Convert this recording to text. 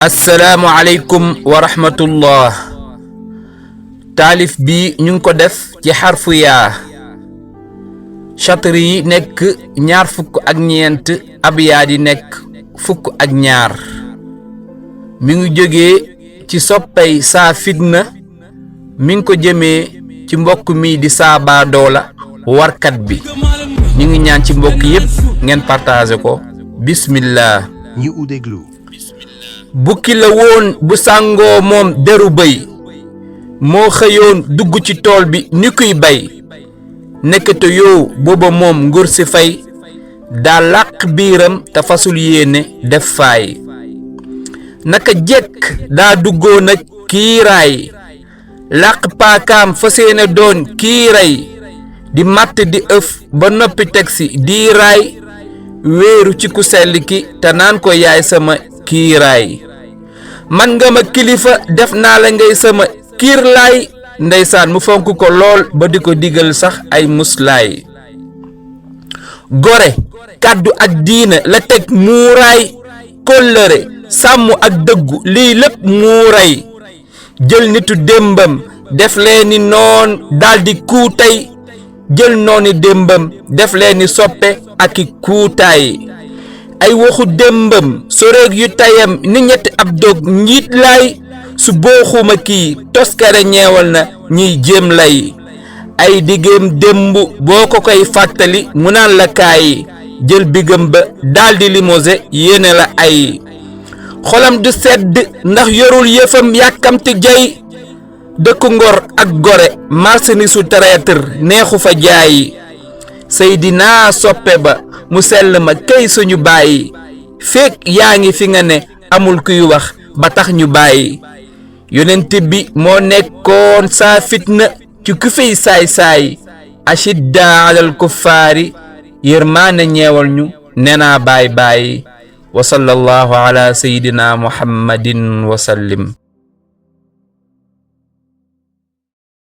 assalaamu aleykum wa rahmatullah. taalif bi ñu ngi ko def ci xarfu yaa. chatri yi nekk 24 abyaat yi nekk 12. mi ngi jógee ci soppey saa fitna mi ngi ko jëmee ci mbokk mi di saa baadoola warkat bi. ñu ngi ñaan ci mbokk yépp ngeen partager ko. bismillah. ñu déglu. bukki la woon bu sàngoo moom deru bëy moo xëyoon dugg ci tool bi ni kuy bay nekkate yow booba moom nguur si fay daa làq biiram te fasul yéene def faay naka jekk daa duggoon ak kiiraay làq paakaam fa seene doon kiiray di matt di ëf ba noppi tegsi di raay wéeru ci ku sell ki te naan ko yaay sama kiiraay man nga ma kilifa def naa la ngay sama kiirlaay ndeysaan mu fonk ko lool ba di ko digal sax ay muslaay gore kàddu ak diina la teg muuraay kóllëre sàmm ak dëggu lii lépp muuray jël nitu démbam def leeni noon daldi kuutay jël nooni démbam def leeni soppe ak i kuutaay ay waxu démbam soreeg yu tayam ni ñetti ab dog njiit laay su booxuma kii toskare ñeewal na ñiy jéem lay ay diggéem démb boo ko koy fàttali mu naan la kaay jël bigam ba daldi limose yéene la ay xolam du sedd ndax yorul yëfam yàkkamti jay dëkku ngor ak gore marchandisu traître neexu fa jaay Seydina soppe ba mu sell ma kay suñu bàyyi fekk yaa ngi fi nga ne amul kuy wax ba tax ñu bàyyi yonent bi moo nekkoon saa fitna ci ku fiy saay-saay ashidda alal kuffaari yërmaane ñeewal ñu nenaa baay baay wa sallallahu ala sayidina muhammadin wa sallim.